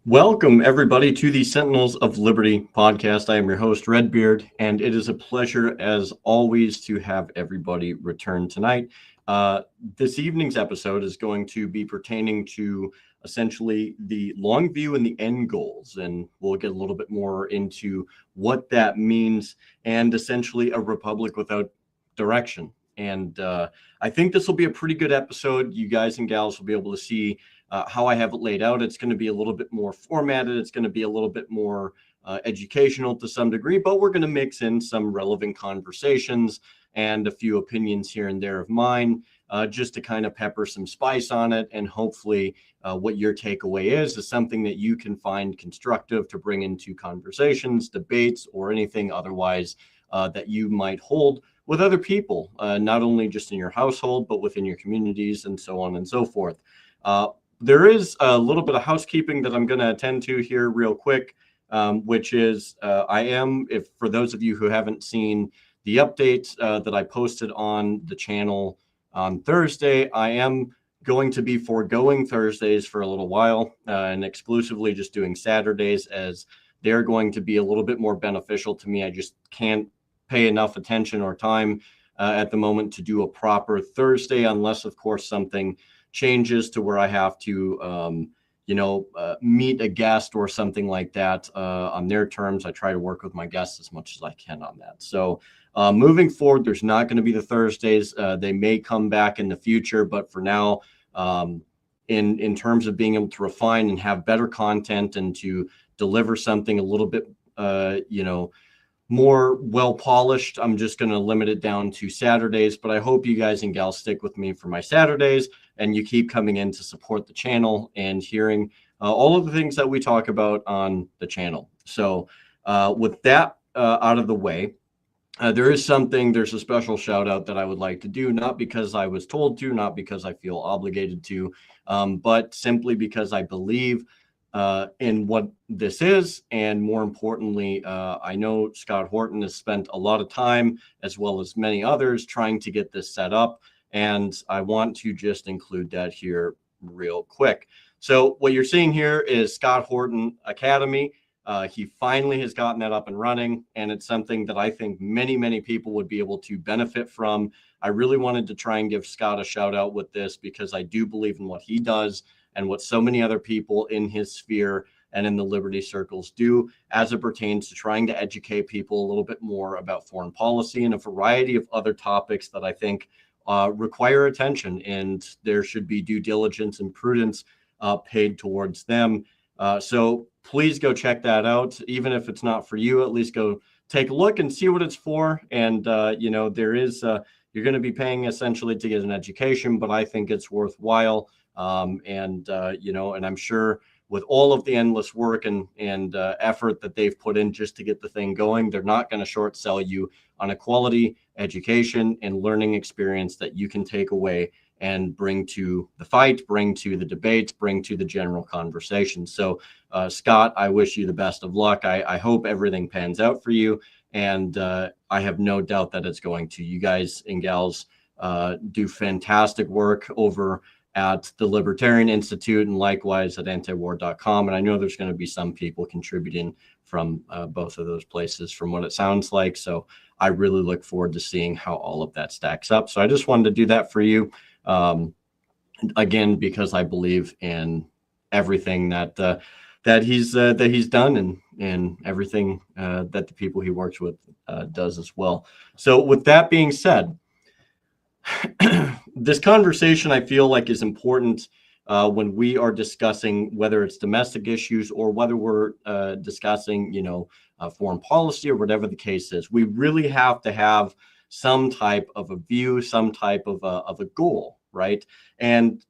Welcome, everybody, to the Sentinels of Liberty podcast. I am your host, Redbeard, and it is a pleasure, as always, to have everybody return tonight. This evening's episode is going to be pertaining to essentially the Longview and the End Goals, and we'll get a little bit more into what that means and essentially a republic without direction. And I think this will be a pretty good episode. You guys and gals will be able to see how I have it laid out. It's going to be a little bit more formatted. It's going to be a little bit more educational to some degree, but we're going to mix in some relevant conversations and a few opinions here and there of mine, just to kind of pepper some spice on it. And hopefully what your takeaway is something that you can find constructive to bring into conversations, debates, or anything otherwise that you might hold with other people, not only just in your household, but within your communities and so on and so forth. There is a little bit of housekeeping that I'm going to attend to here real quick, which is if for those of you who haven't seen the update that I posted on the channel on Thursday, I am going to be foregoing Thursdays for a little while and exclusively just doing Saturdays, as they're going to be a little bit more beneficial to me. I just can't pay enough attention or time at the moment to do a proper Thursday, unless, of course, something changes to where I have to, meet a guest or something like that on their terms. I try to work with my guests as much as I can on that. So moving forward, there's not going to be the Thursdays. They may come back in the future, but for now, in terms of being able to refine and have better content and to deliver something a little bit, more well polished, I'm just going to limit it down to Saturdays. But I hope you guys and gals stick with me for my Saturdays, and you keep coming in to support the channel and hearing all of the things that we talk about on the channel. So with that out of the way, there's a special shout out that I would like to do, not because I was told to, not because I feel obligated to, but simply because I believe in what this is. And more importantly, I know Scott Horton has spent a lot of time, as well as many others, trying to get this set up. And I want to just include that here real quick. So what you're seeing here is Scott Horton Academy. He finally has gotten that up and running, and it's something that I think many, many people would be able to benefit from. I really wanted to try and give Scott a shout out with this, because I do believe in what he does and what so many other people in his sphere and in the Liberty circles do, as it pertains to trying to educate people a little bit more about foreign policy and a variety of other topics that I think require attention, and there should be due diligence and prudence paid towards them. So please go check that out. Even if it's not for you, at least go take a look and see what it's for. And, there is, you're going to be paying essentially to get an education, but I think it's worthwhile. And I'm sure with all of the endless work and effort that they've put in just to get the thing going, they're not going to short sell you on a quality education and learning experience that you can take away and bring to the fight, bring to the debates, bring to the general conversation. So, Scott, I wish you the best of luck. I hope everything pans out for you. And I have no doubt that it's going to. You guys and gals do fantastic work over at the Libertarian Institute and likewise at antiwar.com. And I know there's going to be some people contributing from both of those places from what it sounds like. So I really look forward to seeing how all of that stacks up. So I just wanted to do that for you. Again, because I believe in everything that he's done and everything that the people he works with does as well. So with that being said, this conversation I feel like is important when we are discussing whether it's domestic issues or whether we're discussing, foreign policy or whatever the case is. We really have to have some type of a view, some type of a goal, right? And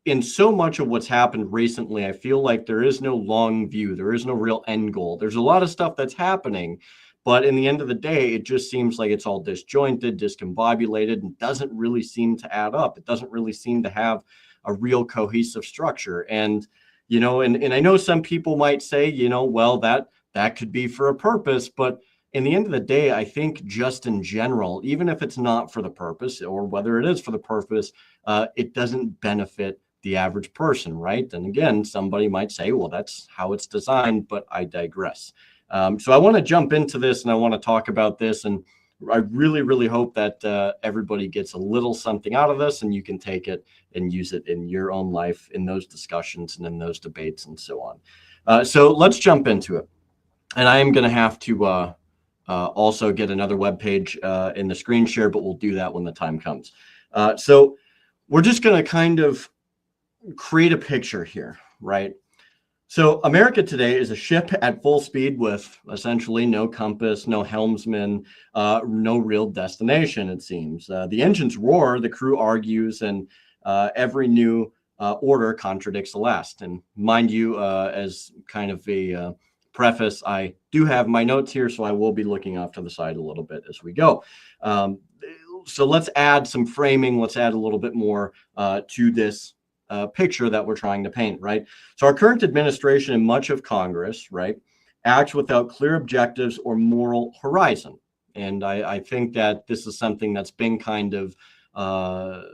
in so much of what's happened recently, I feel like there is no long view. There is no real end goal. There's a lot of stuff that's happening, but in the end of the day, it just seems like it's all disjointed, discombobulated, and doesn't really seem to add up. It doesn't really seem to have a real cohesive structure. And, and I know some people might say, well, that could be for a purpose, but in the end of the day, I think just in general, even if it's not for the purpose or whether it is for the purpose, it doesn't benefit the average person, right? And again, somebody might say, well, that's how it's designed, but I digress. So I want to jump into this and I want to talk about this. And I really, really hope that everybody gets a little something out of this and you can take it and use it in your own life, in those discussions and in those debates and so on. So let's jump into it. And I am going to have to also get another web page in the screen share, but we'll do that when the time comes. So we're just going to kind of create a picture here, right? So America today is a ship at full speed with essentially no compass, no helmsman, no real destination, it seems. The engines roar, the crew argues, and every new order contradicts the last. And mind you, as kind of a preface, I do have my notes here, so I will be looking off to the side a little bit as we go. So let's add some framing. Let's add a little bit more to this picture that we're trying to paint, right? So our current administration and much of Congress, right, acts without clear objectives or moral horizon. And I think that this is something that's been kind of, a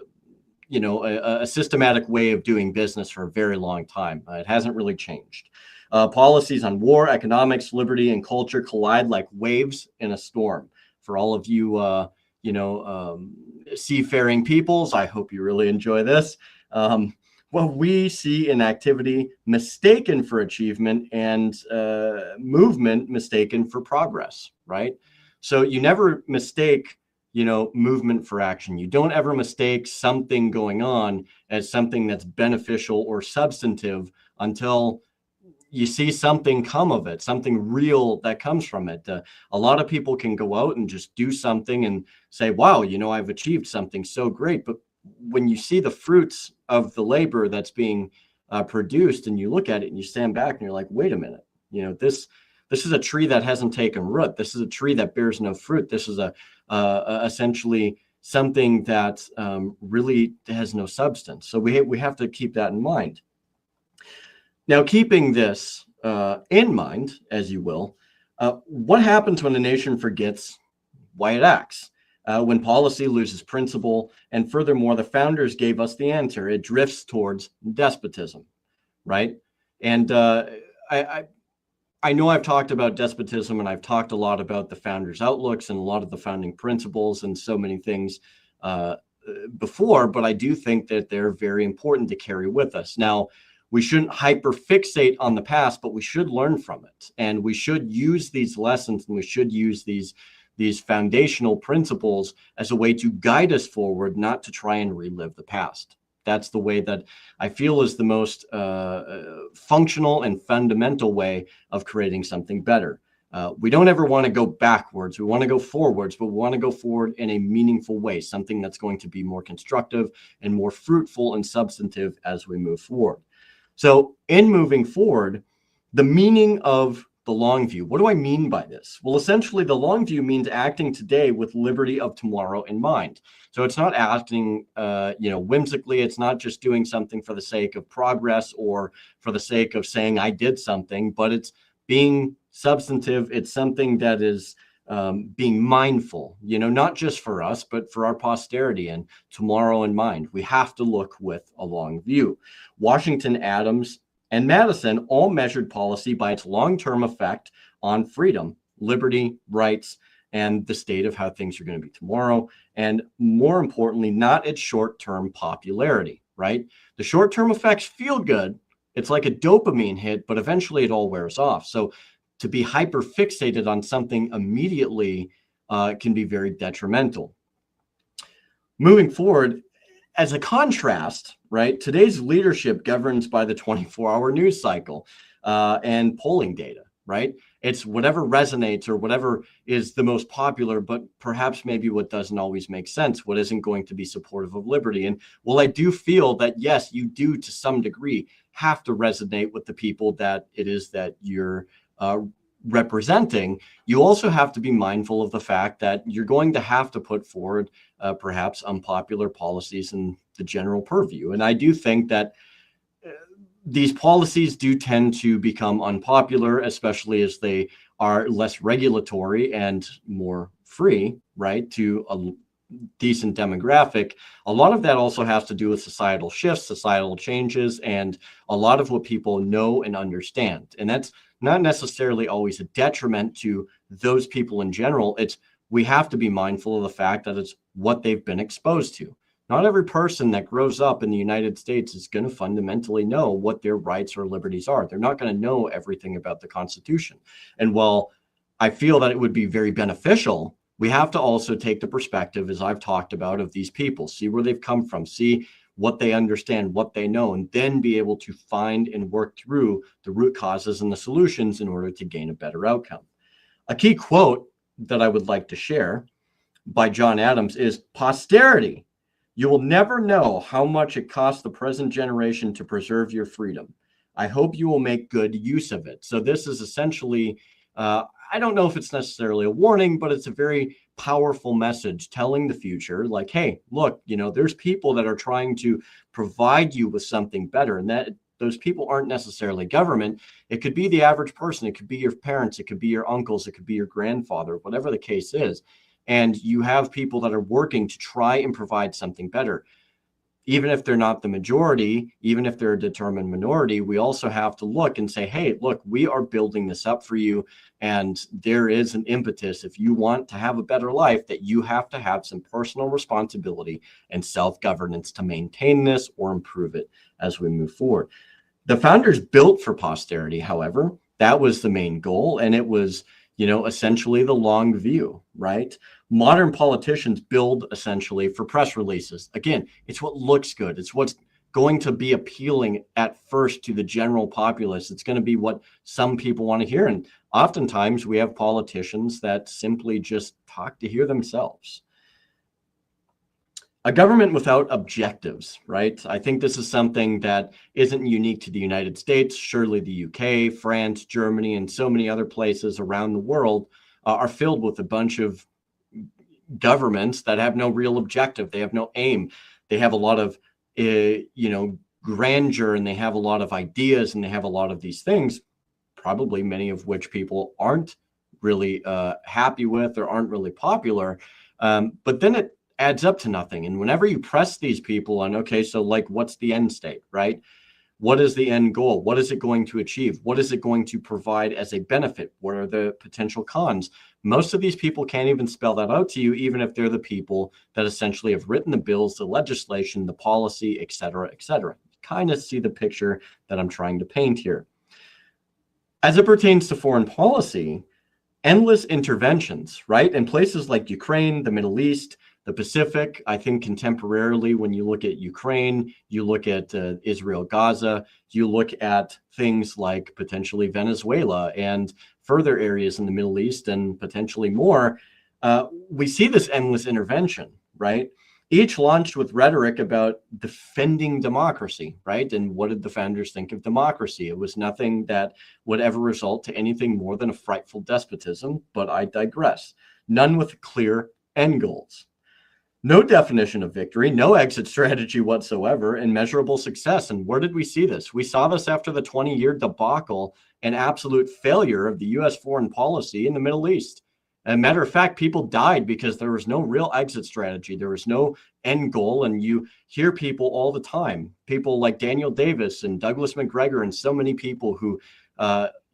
systematic way of doing business for a very long time. It hasn't really changed. Policies on war, economics, liberty, and culture collide like waves in a storm. For all of you, seafaring peoples, I hope you really enjoy this. What we see in activity mistaken for achievement and movement mistaken for progress, right? So you never mistake, movement for action. You don't ever mistake something going on as something that's beneficial or substantive until you see something come of it, something real that comes from it. A lot of people can go out and just do something and say, wow, I've achieved something so great. But when you see the fruits of the labor that's being produced and you look at it and you stand back and you're like, wait a minute, this is a tree that hasn't taken root. This is a tree that bears no fruit. This is essentially something that really has no substance. So we have to keep that in mind. Now, keeping this in mind, as you will, what happens when a nation forgets why it acts? When policy loses principle, and furthermore, the founders gave us the answer. It drifts towards despotism, right? And I know I've talked about despotism, and I've talked a lot about the founders' outlooks and a lot of the founding principles and so many things before, but I do think that they're very important to carry with us. Now, we shouldn't hyperfixate on the past, but we should learn from it, and we should use these lessons, and we should use these foundational principles as a way to guide us forward, not to try and relive the past. That's the way that I feel is the most functional and fundamental way of creating something better. We don't ever want to go backwards. We want to go forwards, but we want to go forward in a meaningful way, something that's going to be more constructive and more fruitful and substantive as we move forward. So in moving forward, the meaning of the long view. What do I mean by this? Well, essentially, the long view means acting today with liberty of tomorrow in mind. So it's not acting, whimsically. It's not just doing something for the sake of progress or for the sake of saying I did something, but it's being substantive. It's something that is being mindful, not just for us, but for our posterity and tomorrow in mind. We have to look with a long view. Washington, Adams, and Madison all measured policy by its long-term effect on freedom, liberty, rights, and the state of how things are going to be tomorrow. And more importantly, not its short-term popularity, right? The short-term effects feel good. It's like a dopamine hit, but eventually it all wears off. So to be hyper-fixated on something immediately can be very detrimental. Moving forward, as a contrast, right, today's leadership governs by the 24-hour news cycle and polling data, right? It's whatever resonates or whatever is the most popular, but perhaps maybe what doesn't always make sense, what isn't going to be supportive of liberty. And while I do feel that, yes, you do to some degree have to resonate with the people that it is that you're representing, you also have to be mindful of the fact that you're going to have to put forward perhaps unpopular policies in the general purview. And I do think that these policies do tend to become unpopular, especially as they are less regulatory and more free, right, to decent demographic, a lot of that also has to do with societal shifts, societal changes, and a lot of what people know and understand. And that's not necessarily always a detriment to those people in general. We have to be mindful of the fact that it's what they've been exposed to. Not every person that grows up in the United States is going to fundamentally know what their rights or liberties are. They're not going to know everything about the Constitution. And while I feel that it would be very beneficial, we have to also take the perspective, as I've talked about, of these people, see where they've come from, see what they understand, what they know, and then be able to find and work through the root causes and the solutions in order to gain a better outcome. A key quote that I would like to share by John Adams is, "Posterity, you will never know how much it costs the present generation to preserve your freedom. I hope you will make good use of it." So this is essentially, I don't know if it's necessarily a warning, but it's a very powerful message telling the future, like, hey, look, there's people that are trying to provide you with something better. And that those people aren't necessarily government. It could be the average person. It could be your parents. It could be your uncles. It could be your grandfather, whatever the case is. And you have people that are working to try and provide something better. Even if they're not the majority, even if they're a determined minority, we also have to look and say, hey, look, we are building this up for you. And there is an impetus, if you want to have a better life, that you have to have some personal responsibility and self-governance to maintain this or improve it as we move forward. The founders built for posterity, however. That was the main goal. And it was, essentially the long view, right? Modern politicians build essentially for press releases. Again, it's what looks good. It's what's going to be appealing at first to the general populace. It's going to be what some people want to hear. And oftentimes we have politicians that simply just talk to hear themselves. A government without objectives, right? I think this is something that isn't unique to the United States. Surely the UK, France, Germany, and so many other places around the world are filled with a bunch of governments that have no real objective. They have no aim. They have a lot of, grandeur, and they have a lot of ideas, and they have a lot of these things, probably many of which people aren't really happy with or aren't really popular. But then it adds up to nothing. And whenever you press these people on, okay, so like, what's the end state, right? What is the end goal? What is it going to achieve? What is it going to provide as a benefit? What are the potential cons? Most of these people can't even spell that out to you, even if they're the people that essentially have written the bills, the legislation, the policy, et cetera, et cetera. Kind of see the picture that I'm trying to paint here. As it pertains to foreign policy, endless interventions, right? In places like Ukraine, the Middle East, the Pacific. I think contemporarily, when you look at Ukraine, you look at Israel, Gaza, you look at things like potentially Venezuela and further areas in the Middle East and potentially more, we see this endless intervention, right? Each launched with rhetoric about defending democracy, right? And what did the founders think of democracy? It was nothing that would ever result to anything more than a frightful despotism, but I digress. None with clear end goals. No definition of victory, no exit strategy whatsoever, and measurable success. And where did we see this? We saw this after the 20-year debacle and absolute failure of the U.S. foreign policy in the Middle East. As a matter of fact, people died because there was no real exit strategy. There was no end goal. And you hear people all the time, people like Daniel Davis and Douglas McGregor and so many people who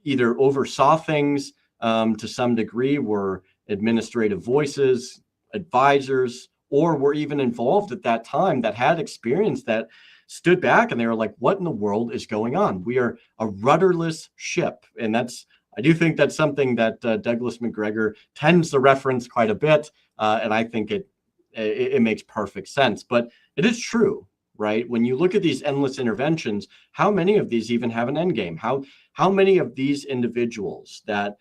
either oversaw things to some degree, were administrative voices, advisors, or were even involved at that time, that had experience, that stood back and they were like, what in the world is going on? We are a rudderless ship. And I do think that's something that Douglas McGregor tends to reference quite a bit. And I think it makes perfect sense. But it is true, right? When you look at these endless interventions, how many of these even have an end game? How many of these individuals that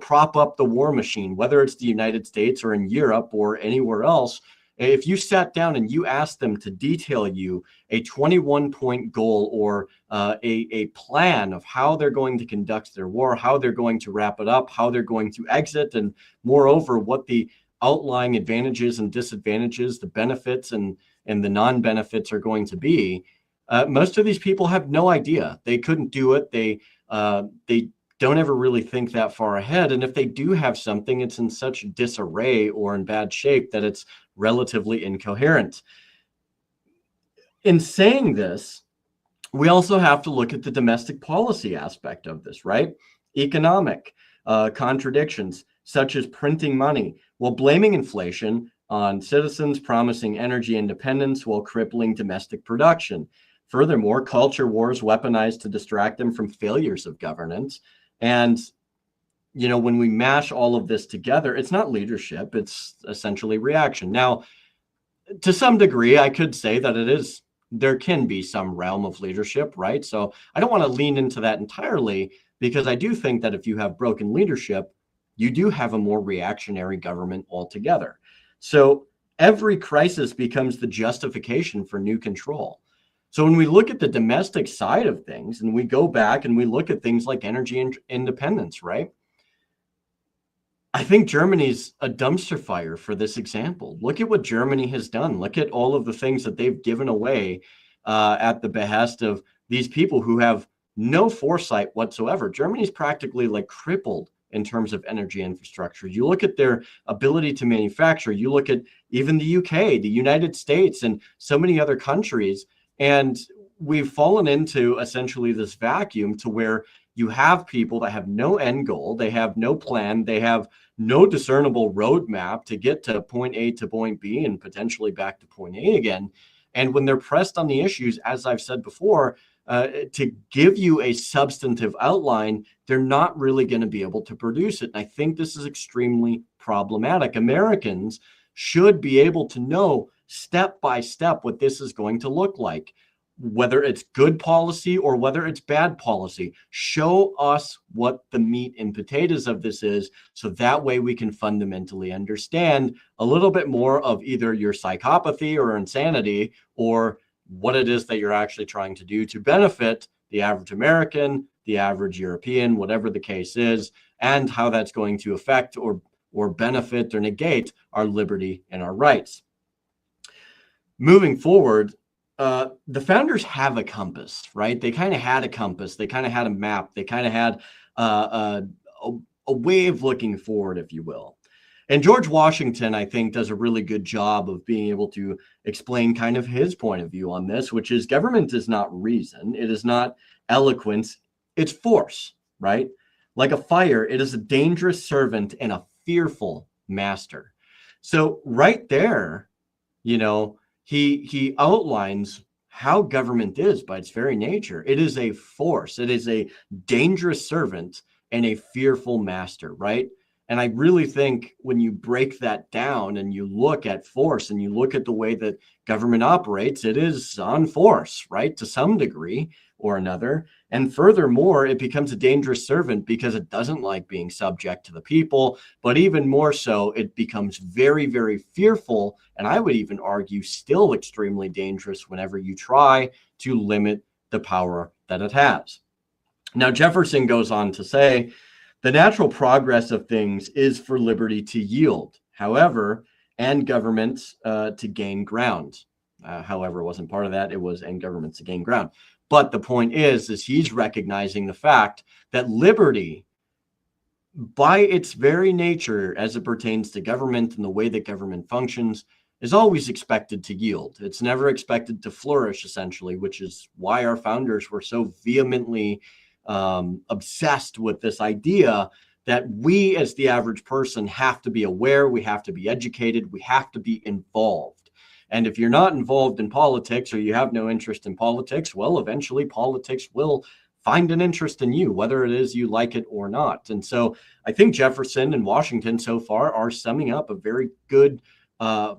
prop up the war machine, whether it's the United States or in Europe or anywhere else, if you sat down and you asked them to detail you a 21-point goal or a plan of how they're going to conduct their war, how they're going to wrap it up, how they're going to exit, and moreover, what the outlying advantages and disadvantages, the benefits and the non-benefits are going to be, most of these people have no idea. They couldn't do it. They don't ever really think that far ahead. And if they do have something, it's in such disarray or in bad shape that it's relatively incoherent. In saying this, we also have to look at the domestic policy aspect of this, right? Economic contradictions, such as printing money while blaming inflation on citizens, promising energy independence while crippling domestic production. Furthermore, culture wars weaponized to distract them from failures of governance. And, when we mash all of this together, it's not leadership, it's essentially reaction. Now, to some degree, I could say that there can be some realm of leadership, right? So I don't want to lean into that entirely, because I do think that if you have broken leadership, you do have a more reactionary government altogether. So every crisis becomes the justification for new control. So when we look at the domestic side of things and we go back and we look at things like energy independence, right? I think Germany's a dumpster fire for this example. Look at what Germany has done. Look at all of the things that they've given away at the behest of these people who have no foresight whatsoever. Germany's practically like crippled in terms of energy infrastructure. You look at their ability to manufacture, you look at even the UK, the United States, and so many other countries. And we've fallen into essentially this vacuum to where you have people that have no end goal, they have no plan, they have no discernible roadmap to get to point A to point B and potentially back to point A again. And when they're pressed on the issues, as I've said before, to give you a substantive outline, they're not really going to be able to produce it. And I think this is extremely problematic. Americans should be able to know step by step what this is going to look like. Whether it's good policy or whether it's bad policy, show us what the meat and potatoes of this is, so that way we can fundamentally understand a little bit more of either your psychopathy or insanity, or what it is that you're actually trying to do to benefit the average American, the average European, whatever the case is, and how that's going to affect or benefit or negate our liberty and our rights. Moving forward, the founders have a compass, right? They kind of had a compass. They kind of had a map. They kind of had a way of looking forward, if you will. And George Washington, I think, does a really good job of being able to explain kind of his point of view on this, which is government is not reason. It is not eloquence. It's force, right? Like a fire, it is a dangerous servant and a fearful master. So right there, he outlines how government is by its very nature. It is a force. It is a dangerous servant and a fearful master, right? And I really think when you break that down and you look at force and you look at the way that government operates, it is on force, right? To some degree or another. And furthermore, it becomes a dangerous servant because it doesn't like being subject to the people, but even more so, it becomes very, very fearful. And I would even argue still extremely dangerous whenever you try to limit the power that it has. Now, Jefferson goes on to say, the natural progress of things is for liberty to yield, however, and governments to gain ground. However, it wasn't part of that. It was and governments to gain ground. But the point is he's recognizing the fact that liberty, by its very nature, as it pertains to government and the way that government functions, is always expected to yield. It's never expected to flourish, essentially, which is why our founders were so vehemently obsessed with this idea that we as the average person have to be aware, we have to be educated, we have to be involved. And if you're not involved in politics or you have no interest in politics, well, eventually politics will find an interest in you, whether it is you like it or not. And so I think Jefferson and Washington so far are summing up a very good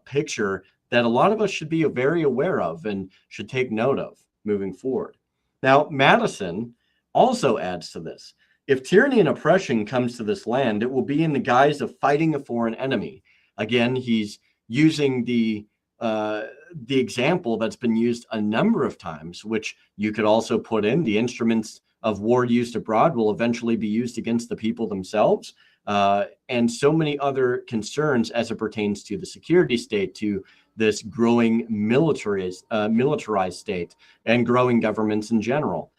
picture that a lot of us should be very aware of and should take note of moving forward. Now, Madison also adds to this. If tyranny and oppression comes to this land, it will be in the guise of fighting a foreign enemy. Again, he's using the example that's been used a number of times, which you could also put in the instruments of war used abroad will eventually be used against the people themselves, and so many other concerns as it pertains to the security state, to this growing militarized state and growing governments in general.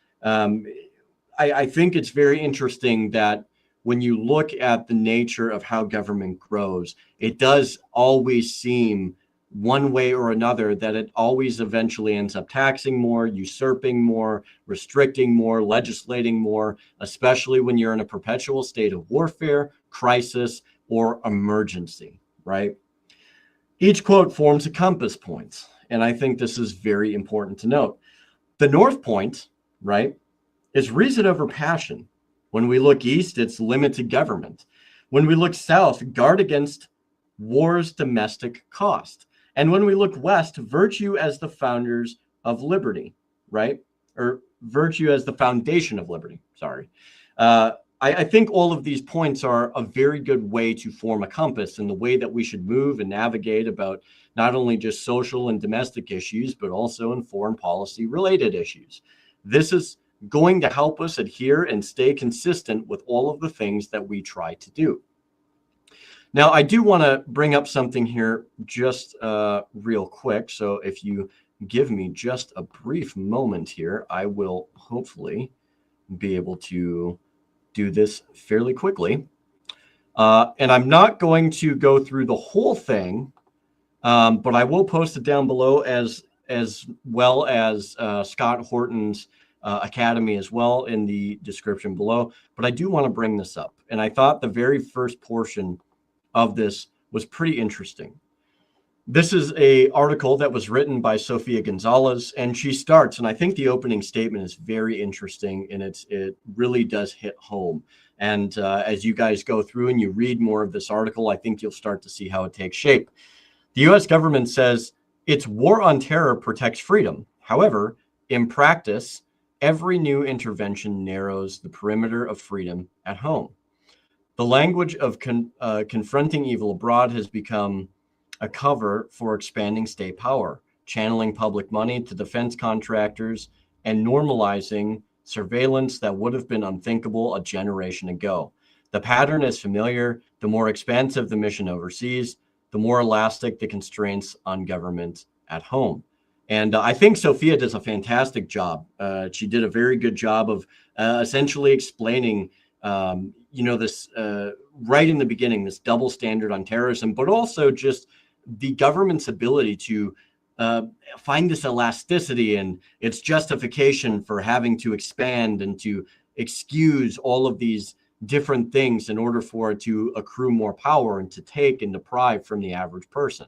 I think it's very interesting that when you look at the nature of how government grows, it does always seem one way or another, that it always eventually ends up taxing more, usurping more, restricting more, legislating more, especially when you're in a perpetual state of warfare, crisis, or emergency, right? Each quote forms a compass point, and I think this is very important to note. The North Point, right, is reason over passion. When we look east, it's limited government. When we look south, guard against war's domestic cost. And when we look west, virtue as the founders of liberty, right? Or virtue as the foundation of liberty, sorry. I think all of these points are a very good way to form a compass in the way that we should move and navigate about not only just social and domestic issues, but also in foreign policy related issues. This is going to help us adhere and stay consistent with all of the things that we try to do. Now, I do want to bring up something here just real quick. So if you give me just a brief moment here, I will hopefully be able to do this fairly quickly. And I'm not going to go through the whole thing, but I will post it down below as well as Scott Horton's Academy as well in the description below. But I do want to bring this up. And I thought the very first portion of this was pretty interesting. This is an article that was written by Sofia Gonzalez, and she starts, and I think the opening statement is very interesting, and it really does hit home. And as you guys go through and you read more of this article, I think you'll start to see how it takes shape. The U.S. government says its war on terror protects freedom. However, in practice, every new intervention narrows the perimeter of freedom at home. The language of confronting evil abroad has become a cover for expanding state power, channeling public money to defense contractors, and normalizing surveillance that would have been unthinkable a generation ago. The pattern is familiar. The more expansive the mission overseas, the more elastic the constraints on government at home. And I think Sophia does a fantastic job. She did a very good job of essentially explaining this right in the beginning, this double standard on terrorism, but also just the government's ability to find this elasticity and its justification for having to expand and to excuse all of these different things in order for it to accrue more power and to take and deprive from the average person.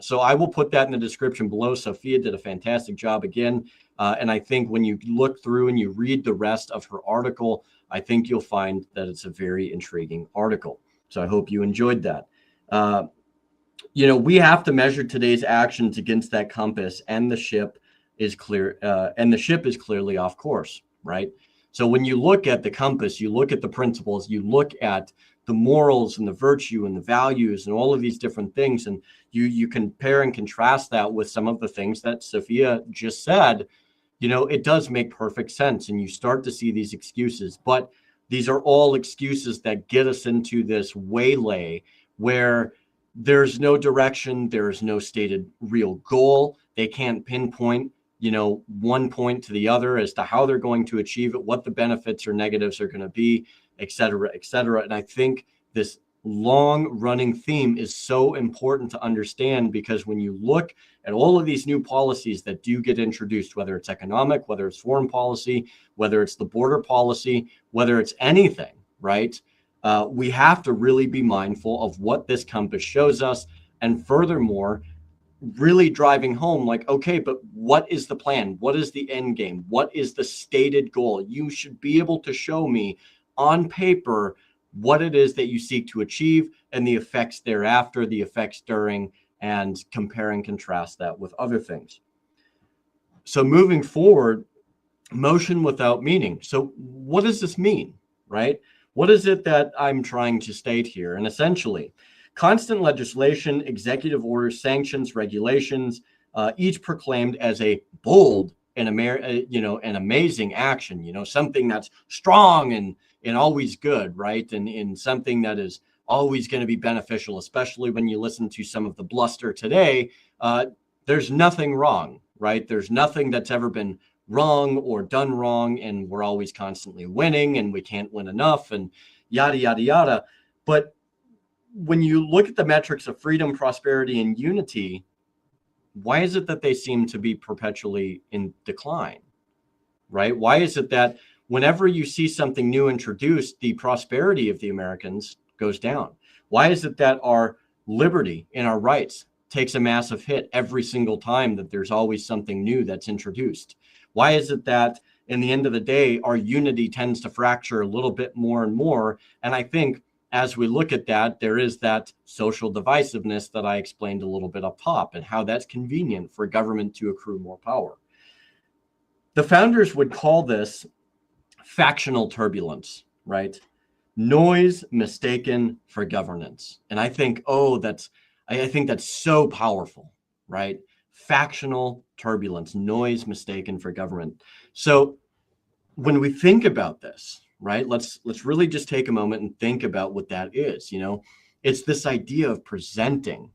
So I will put that in the description below. Sophia did a fantastic job again. And I think when you look through and you read the rest of her article, I think you'll find that it's a very intriguing article. So I hope you enjoyed that. We have to measure today's actions against that compass, and the ship is clear. And the ship is clearly off course, right? So when you look at the compass, you look at the principles, you look at the morals and the virtue and the values and all of these different things, and you compare and contrast that with some of the things that Sophia just said, it does make perfect sense. And you start to see these excuses, but these are all excuses that get us into this waylay where there's no direction, there is no stated real goal. They can't pinpoint, one point to the other as to how they're going to achieve it, what the benefits or negatives are going to be, et cetera, et cetera. And I think this long running theme is so important to understand, because when you look at all of these new policies that do get introduced, whether it's economic, whether it's foreign policy, whether it's the border policy, whether it's anything, right? We have to really be mindful of what this compass shows us. And furthermore, really driving home, like, okay, but what is the plan? What is the end game? What is the stated goal? You should be able to show me on paper what it is that you seek to achieve and the effects thereafter, the effects during, and compare and contrast that with other things. So moving forward, motion without meaning. So what does this mean, right? What is it that I'm trying to state here? And essentially, constant legislation, executive orders, sanctions, regulations, each proclaimed as a bold and an amazing action, something that's strong and always good, right? And something that is always going to be beneficial, especially when you listen to some of the bluster today. There's nothing wrong, right? There's nothing that's ever been wrong or done wrong, and we're always constantly winning, and we can't win enough, and yada, yada, yada. But when you look at the metrics of freedom, prosperity, and unity, why is it that they seem to be perpetually in decline, right? Why is it that whenever you see something new introduced, the prosperity of the Americans goes down? Why is it that our liberty and our rights takes a massive hit every single time that there's always something new that's introduced? Why is it that in the end of the day, our unity tends to fracture a little bit more and more? And I think as we look at that, there is that social divisiveness that I explained a little bit up top, and how that's convenient for government to accrue more power. The founders would call this factional turbulence, right? Noise mistaken for governance. And I think, I think that's so powerful, right? Factional turbulence, noise mistaken for government. So when we think about this, right, let's really just take a moment and think about what that is. It's this idea of presenting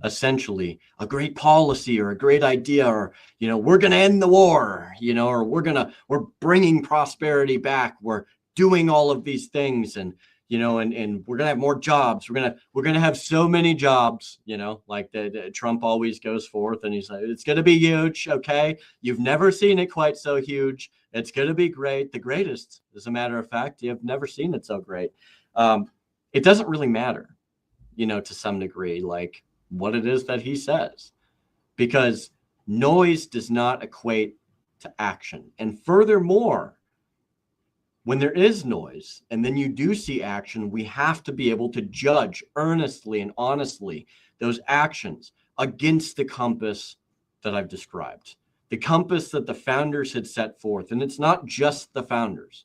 essentially a great policy or a great idea, or we're going to end the war, or we're bringing prosperity back, we're doing all of these things, and and we're going to have more jobs, we're going to have so many jobs, like the Trump always goes forth and he's like, it's going to be huge. Okay, you've never seen it quite so huge. It's going to be great, the greatest, as a matter of fact. You've never seen it so great. It doesn't really matter, to some degree, like what it is that he says, because noise does not equate to action. And furthermore, when there is noise and then you do see action, we have to be able to judge earnestly and honestly those actions against the compass that I've described, the compass that the founders had set forth. And it's not just the founders.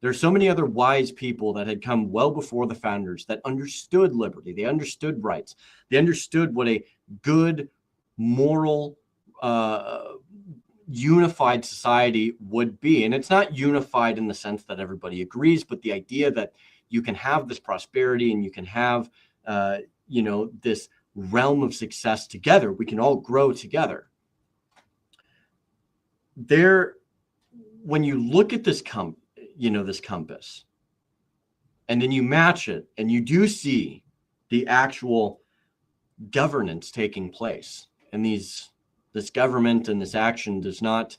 There's so many other wise people that had come well before the founders that understood liberty. They understood rights. They understood what a good, moral, unified society would be. And it's not unified in the sense that everybody agrees, but the idea that you can have this prosperity and you can have, this realm of success together. We can all grow together. When you look at this this compass, and then you match it and you do see the actual governance taking place, and this government and this action does not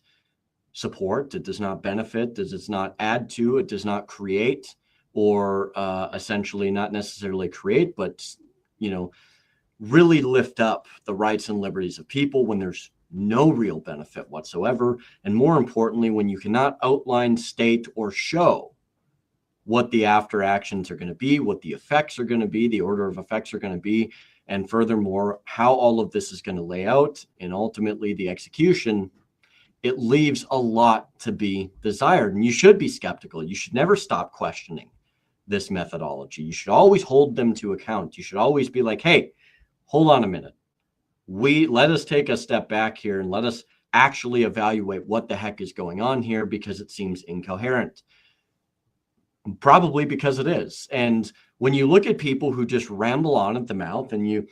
support, it does not benefit, it does not add to, it does not create, or essentially not necessarily create, but really lift up the rights and liberties of people when there's no real benefit whatsoever. And more importantly, when you cannot outline, state, or show what the after actions are going to be, what the effects are going to be, the order of effects are going to be, and furthermore, how all of this is going to lay out, and ultimately the execution, it leaves a lot to be desired. And you should be skeptical. You should never stop questioning this methodology. You should always hold them to account. You should always be like, hey, hold on a minute. Let us take a step back here and let us actually evaluate what the heck is going on here, because it seems incoherent. Probably because it is. And when you look at people who just ramble on at the mouth and you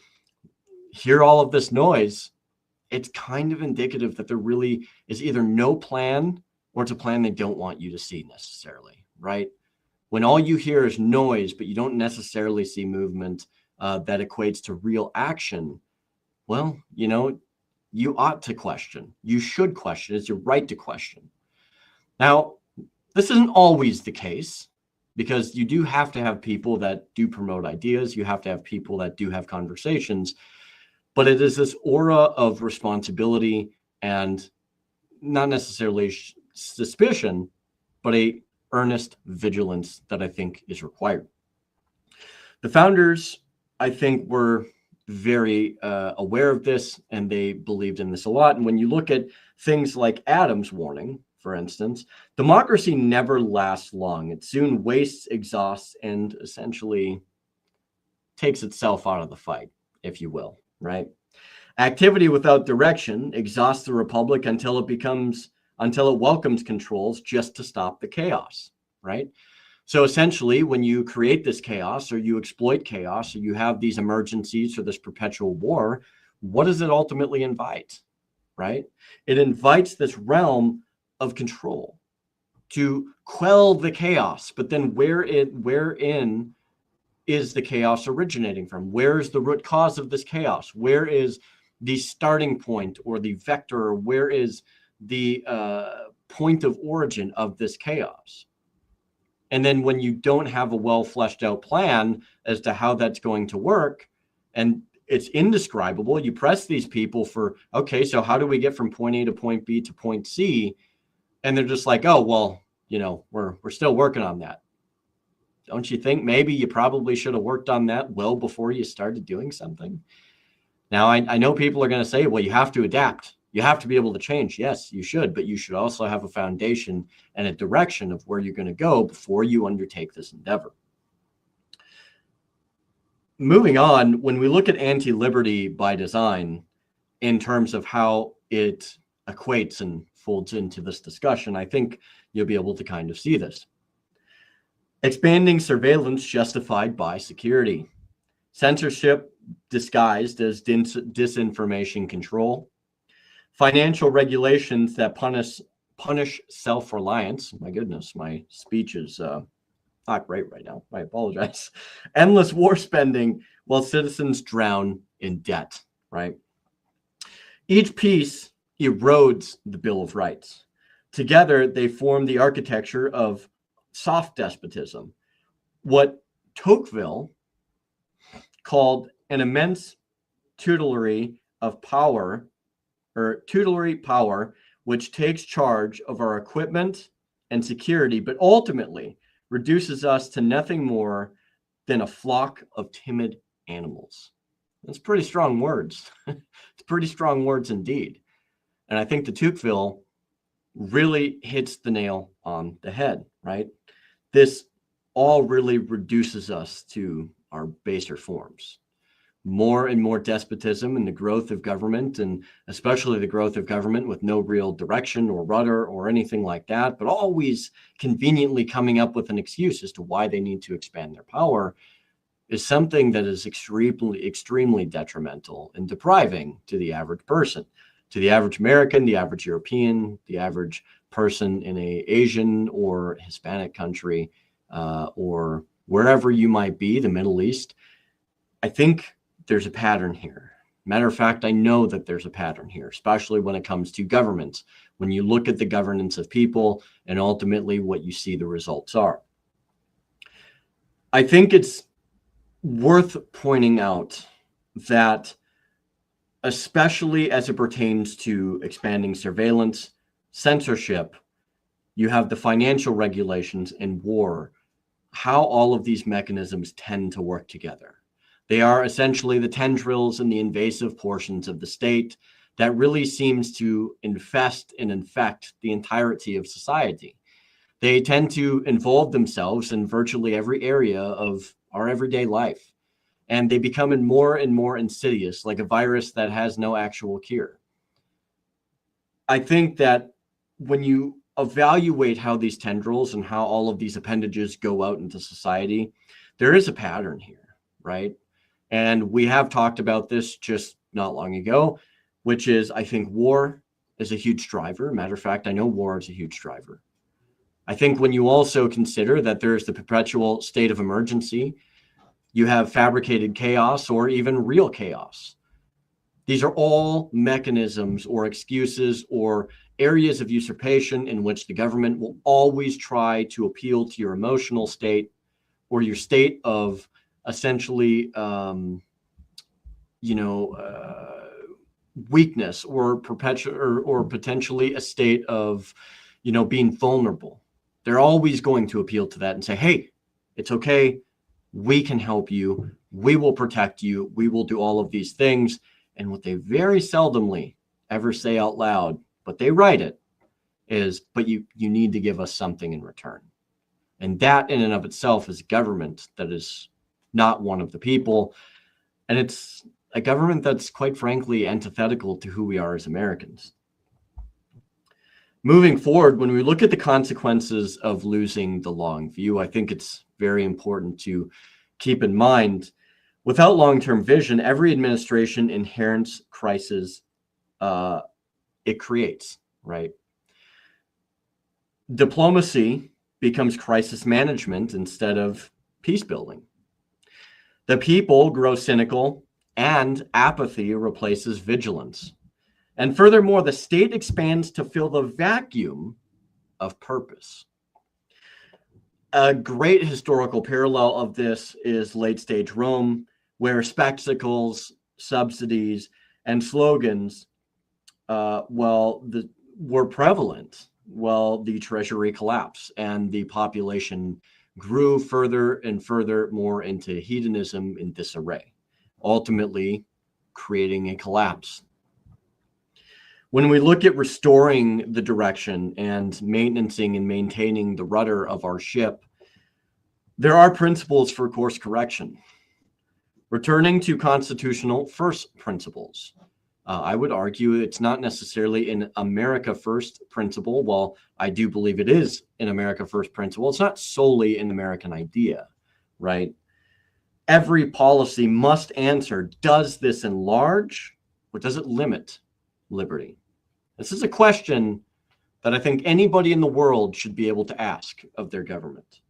hear all of this noise, it's kind of indicative that there really is either no plan, or it's a plan they don't want you to see necessarily, right? When all you hear is noise, but you don't necessarily see movement that equates to real action, well, you ought to question. You should question. It's your right to question. Now, this isn't always the case, because you do have to have people that do promote ideas. You have to have people that do have conversations. But it is this aura of responsibility and not necessarily suspicion, but a earnest vigilance that I think is required. The founders, I think, were very aware of this, and they believed in this a lot. And when you look at things like Adam's warning, for instance, democracy never lasts long. It soon wastes, exhausts, and essentially takes itself out of the fight, if you will, right? Activity without direction exhausts the republic until it welcomes controls just to stop the chaos, right? So essentially, when you create this chaos, or you exploit chaos, or you have these emergencies or this perpetual war, what does it ultimately invite, right? It invites this realm of control to quell the chaos. But then wherein is the chaos originating from? Where is the root cause of this chaos? Where is the starting point or the vector, or where is the point of origin of this chaos. And then when you don't have a well fleshed out plan as to how that's going to work, and it's indescribable, you press these people for, okay, so how do we get from point A to point B to point C? And they're just like, oh, well, you know, we're still working on that. Don't you think maybe you probably should have worked on that well before you started doing something? Now, I know people are going to say, well, you have to adapt. You have to be able to change. Yes, you should, but you should also have a foundation and a direction of where you're going to go before you undertake this endeavor. Moving on, when we look at anti-liberty by design in terms of how it equates and folds into this discussion, I think you'll be able to kind of see this. Expanding surveillance justified by security. Censorship disguised as disinformation control. Financial regulations that punish self-reliance. My goodness, my speech is not great right now. I apologize. Endless war spending while citizens drown in debt, right? Each piece erodes the Bill of Rights. Together, they form the architecture of soft despotism, what Tocqueville called an immense tutelary of power, or tutelary power, which takes charge of our equipment and security, but ultimately reduces us to nothing more than a flock of timid animals. That's pretty strong words. It's pretty strong words indeed. And I think the Tocqueville really hits the nail on the head, right? This all really reduces us to our baser forms. More and more despotism and the growth of government, and especially the growth of government with no real direction or rudder or anything like that, but always conveniently coming up with an excuse as to why they need to expand their power, is something that is extremely detrimental and depriving to the average person, to the average American, the average European, the average person in a Asian or Hispanic country, or wherever you might be, the Middle East. I think there's a pattern here. Matter of fact, I know that there's a pattern here, especially when it comes to governments. When you look at the governance of people and ultimately what you see the results are. I think it's worth pointing out that, especially as it pertains to expanding surveillance, censorship, you have the financial regulations and war, how all of these mechanisms tend to work together. They are essentially the tendrils and the invasive portions of the state that really seems to infest and infect the entirety of society. They tend to involve themselves in virtually every area of our everyday life, and they become more and more insidious, like a virus that has no actual cure. I think that when you evaluate how these tendrils and how all of these appendages go out into society, there is a pattern here, right? And we have talked about this just not long ago, which is, I think war is a huge driver. Matter of fact, I know war is a huge driver. I think when you also consider that there's the perpetual state of emergency, you have fabricated chaos or even real chaos. These are all mechanisms or excuses or areas of usurpation in which the government will always try to appeal to your emotional state or your state of essentially, weakness or potentially a state of, being vulnerable. They're always going to appeal to that and say, hey, it's okay. We can help you. We will protect you. We will do all of these things. And what they very seldomly ever say out loud, but they write it, is, but you need to give us something in return. And that in and of itself is a government that is not one of the people. And it's a government that's quite frankly antithetical to who we are as Americans. Moving forward, when we look at the consequences of losing the long view, I think it's very important to keep in mind, without long-term vision, every administration inherits crisis it creates, right? Diplomacy becomes crisis management instead of peace building. The people grow cynical and apathy replaces vigilance. And furthermore, the state expands to fill the vacuum of purpose. A great historical parallel of this is late stage Rome, where spectacles, subsidies, and slogans, were prevalent. Well, the treasury collapsed and the population grew further and further more into hedonism and disarray, ultimately creating a collapse. When we look at restoring the direction and maintaining and maintaining the rudder of our ship, there are principles for course correction. Returning to constitutional first principles. I would argue it's not necessarily an America first principle. While I do believe it is an America first principle, it's not solely an American idea, right? Every policy must answer, does this enlarge or does it limit liberty? This is a question that I think anybody in the world should be able to ask of their government.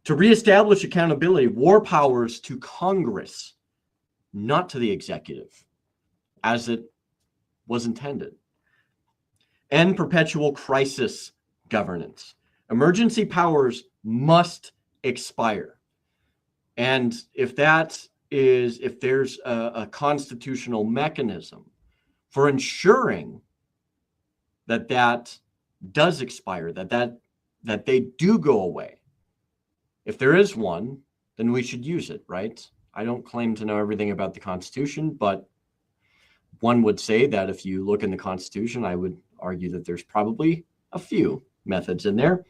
To reestablish accountability, war powers to Congress, not to the executive, as it was intended. And perpetual crisis governance. Emergency powers must expire. And if there's a constitutional mechanism for ensuring that does expire, that they do go away, if there is one, then we should use it, right? I don't claim to know everything about the Constitution, but one would say that if you look in the Constitution, I would argue that there's probably a few methods in there.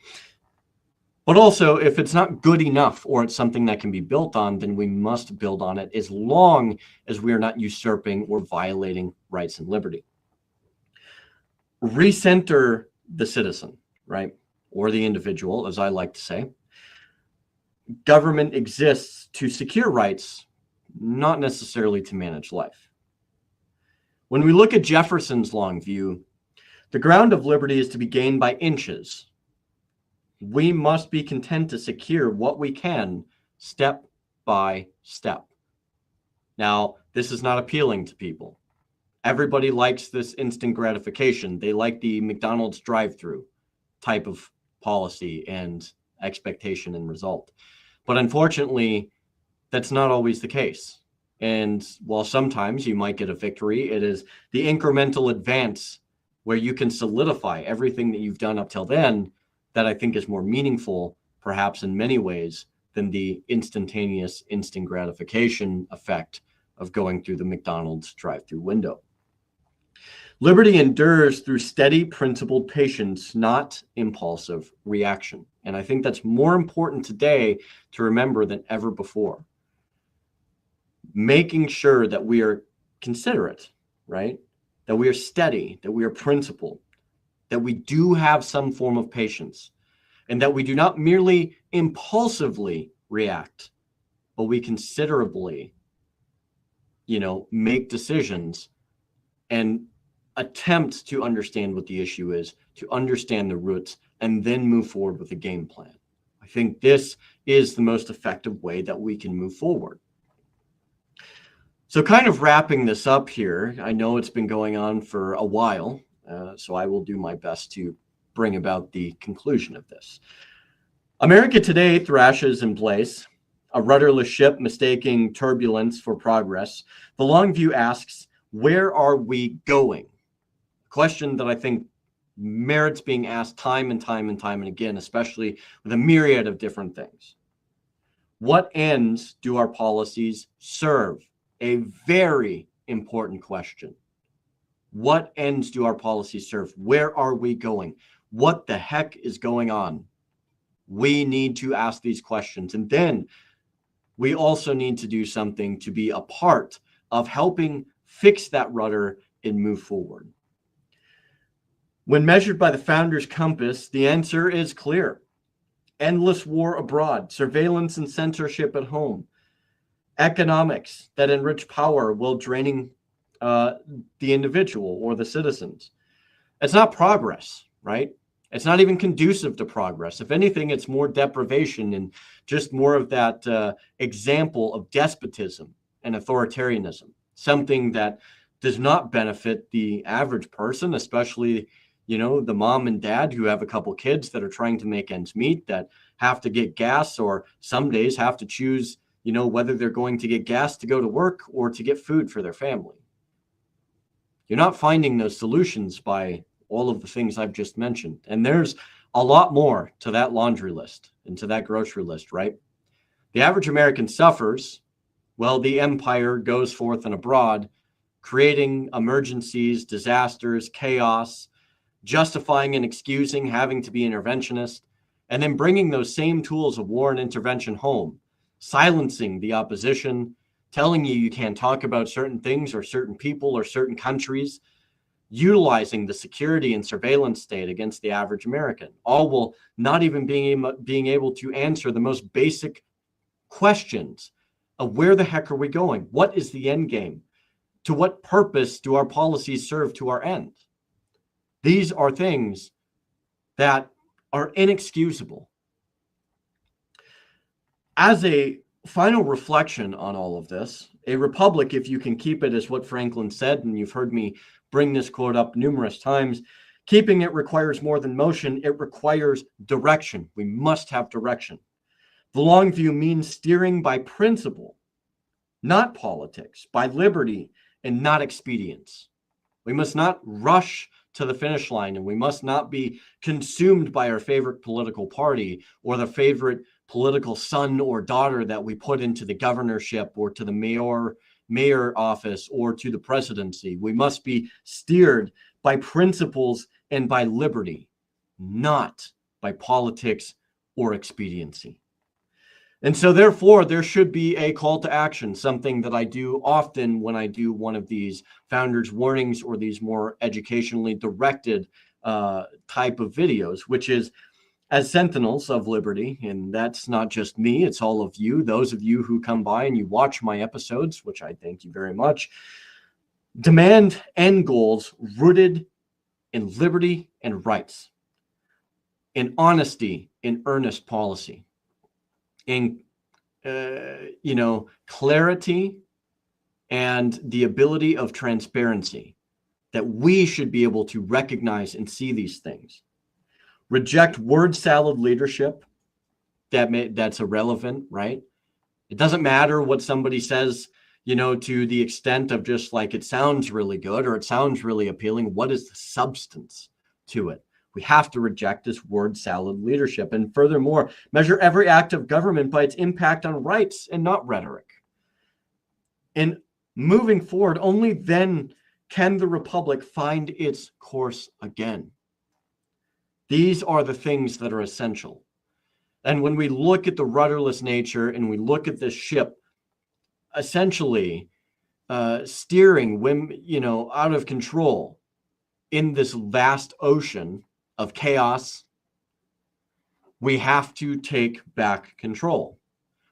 But also, if it's not good enough or it's something that can be built on, then we must build on it as long as we are not usurping or violating rights and liberty. Recenter the citizen, right? Or the individual, as I like to say. Government exists to secure rights, not necessarily to manage life. When we look at Jefferson's Longview, the ground of liberty is to be gained by inches. We must be content to secure what we can step by step. Now, this is not appealing to people. Everybody likes this instant gratification. They like the McDonald's drive-through type of policy and expectation and result. But unfortunately, that's not always the case. And while sometimes you might get a victory, it is the incremental advance where you can solidify everything that you've done up till then that I think is more meaningful, perhaps in many ways, than the instantaneous instant gratification effect of going through the McDonald's drive-through window. Liberty endures through steady, principled patience, not impulsive reaction. And I think that's more important today to remember than ever before. Making sure that we are considerate, right? That we are steady, that we are principled, that we do have some form of patience, and that we do not merely impulsively react, but we considerably, make decisions and attempt to understand what the issue is, to understand the roots, and then move forward with a game plan. I think this is the most effective way that we can move forward. So kind of wrapping this up here, I know it's been going on for a while, so I will do my best to bring about the conclusion of this. America today thrashes in place, a rudderless ship mistaking turbulence for progress. The Longview asks, where are we going? A question that I think merits being asked time and time and time and again, especially with a myriad of different things. What ends do our policies serve? A very important question. What ends do our policies serve? Where are we going? What the heck is going on? We need to ask these questions. And then we also need to do something to be a part of helping fix that rudder and move forward. When measured by the founder's compass, the answer is clear. Endless war abroad, surveillance and censorship at home, economics that enrich power while draining the individual or the citizens. It's not progress, right? It's not even conducive to progress. If anything, it's more deprivation and just more of that example of despotism and authoritarianism, something that does not benefit the average person, especially, the mom and dad who have a couple kids that are trying to make ends meet, that have to get gas, or some days have to choose, whether they're going to get gas to go to work or to get food for their family. You're not finding those solutions by all of the things I've just mentioned. And there's a lot more to that laundry list and to that grocery list, right? The average American suffers while the empire goes forth and abroad, creating emergencies, disasters, chaos, justifying and excusing having to be interventionist, and then bringing those same tools of war and intervention home, silencing the opposition, telling you can't talk about certain things or certain people or certain countries, utilizing the security and surveillance state against the average American, all while not even being able to answer the most basic questions of where the heck are we going? What is the end game? To what purpose do our policies serve to our end? These are things that are inexcusable. As a final reflection on all of this, a republic, if you can keep it as what Franklin said, and you've heard me bring this quote up numerous times, keeping it requires more than motion, it requires direction. We must have direction. The long view means steering by principle, not politics, by liberty and not expedience. We must not rush to the finish line, and we must not be consumed by our favorite political party or the favorite political son or daughter that we put into the governorship or to the mayor office or to the presidency. We must be steered by principles and by liberty, not by politics or expediency. And so therefore, there should be a call to action, something that I do often when I do one of these founders warnings or these more educationally directed type of videos, which is, as sentinels of liberty, and that's not just me, it's all of you, those of you who come by and you watch my episodes, which I thank you very much, demand end goals rooted in liberty and rights, in honesty, in earnest policy, in clarity and the ability of transparency, that we should be able to recognize and see these things. Reject word salad leadership that's irrelevant, right? It doesn't matter what somebody says, to the extent of just like, it sounds really good or it sounds really appealing. What is the substance to it? We have to reject this word salad leadership. And furthermore, measure every act of government by its impact on rights and not rhetoric. And moving forward, only then can the republic find its course again. These are the things that are essential. And when we look at the rudderless nature and we look at this ship essentially steering out of control in this vast ocean of chaos, we have to take back control.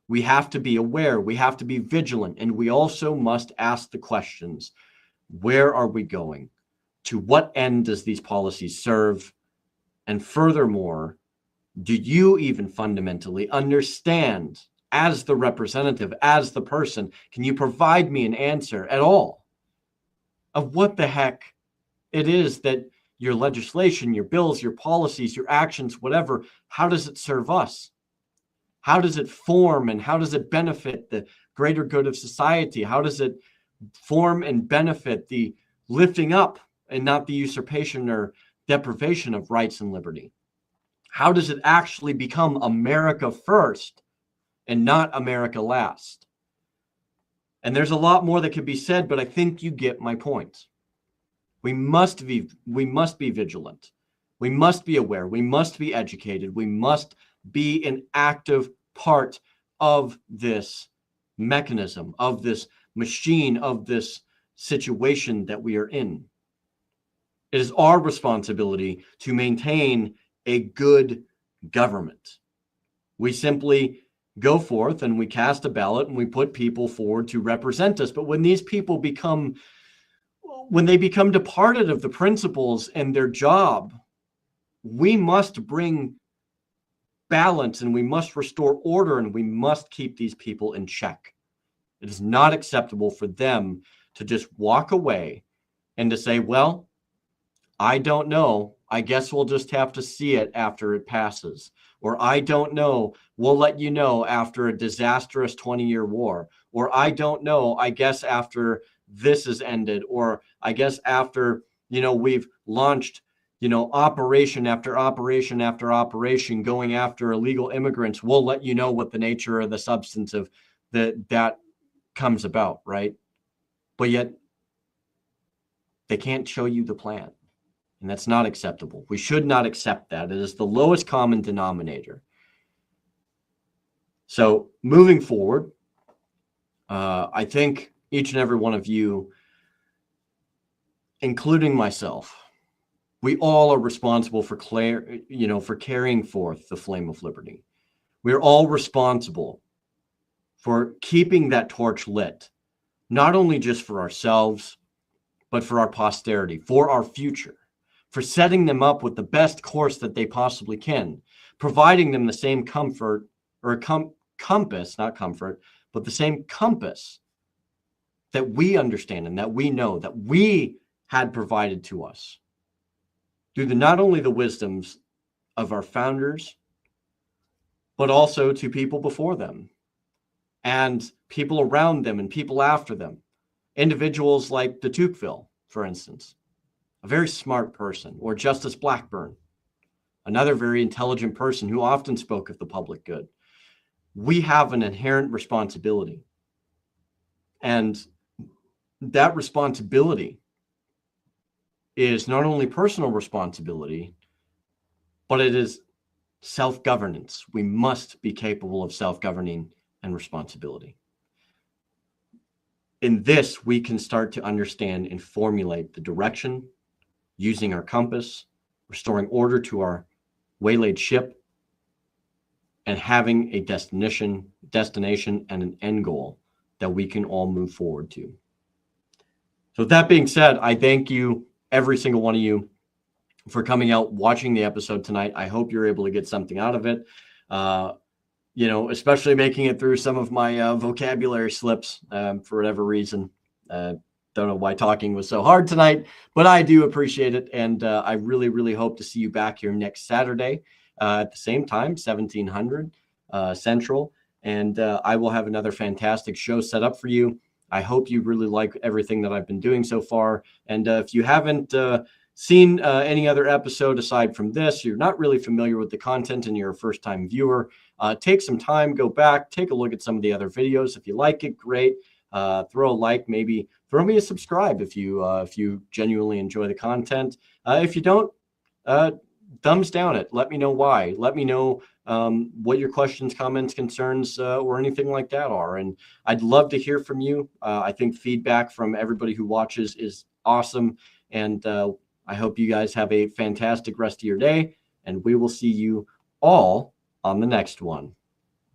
We have to be aware. We have to be vigilant. And we also must ask the questions, where are we going? To what end does these policies serve? And furthermore, do you even fundamentally understand, as the representative, as the person, can you provide me an answer at all of what the heck it is that your legislation, your bills, your policies, your actions, whatever, how does it serve us? How does it form and how does it benefit the greater good of society? How does it form and benefit the lifting up and not the usurpation or deprivation of rights and liberty? How does it actually become America first and not America last? And there's a lot more that could be said, but I think you get my point. We must be vigilant. We must be aware. We must be educated. We must be an active part of this mechanism, of this machine, of this situation that we are in. It is our responsibility to maintain a good government. We simply go forth and we cast a ballot and we put people forward to represent us. But when these people become departed of the principles and their job, we must bring balance and we must restore order and we must keep these people in check. It is not acceptable for them to just walk away and to say, well, I don't know. I guess we'll just have to see it after it passes. Or I don't know. We'll let you know after a disastrous 20-year war. Or I don't know. I guess after this is ended. Or I guess after, we've launched, operation after operation after operation going after illegal immigrants. We'll let you know what the nature of the substance of that comes about, right? But yet they can't show you the plan. And that's not acceptable. We should not accept that. It is the lowest common denominator. So moving forward, I think each and every one of you, including myself, we all are responsible for carrying forth the flame of liberty. We're all responsible for keeping that torch lit, not only just for ourselves, but for our posterity, for our future, for setting them up with the best course that they possibly can, providing them the same comfort or compass, not comfort, but the same compass that we understand and that we know that we had provided to us through not only the wisdoms of our founders, but also to people before them and people around them and people after them. Individuals like de Tocqueville, for instance, a very smart person, or Justice Blackburn, another very intelligent person who often spoke of the public good. We have an inherent responsibility. And that responsibility is not only personal responsibility, but it is self-governance. We must be capable of self-governing and responsibility. In this, we can start to understand and formulate the direction, using our compass, restoring order to our waylaid ship, and having a destination and an end goal that we can all move forward to. So with that being said, I thank you, every single one of you, for coming out, watching the episode tonight. I hope you're able to get something out of it. Especially making it through some of my vocabulary slips for whatever reason. Don't know why talking was so hard tonight, but I do appreciate it. And I really, really hope to see you back here next Saturday at the same time, 1700 Central. And I will have another fantastic show set up for you. I hope you really like everything that I've been doing so far. And if you haven't seen any other episode aside from this, you're not really familiar with the content and you're a first-time viewer, take some time, go back, take a look at some of the other videos. If you like it, great. Throw a like, maybe throw me a subscribe if you genuinely enjoy the content. If you don't, thumbs down it. Let me know why. Let me know what your questions, comments, concerns, or anything like that are. And I'd love to hear from you. I think feedback from everybody who watches is awesome. And I hope you guys have a fantastic rest of your day, and we will see you all on the next one.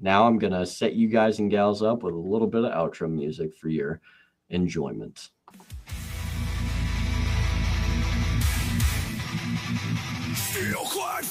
Now I'm going to set you guys and gals up with a little bit of outro music for your enjoyment. Steel-clad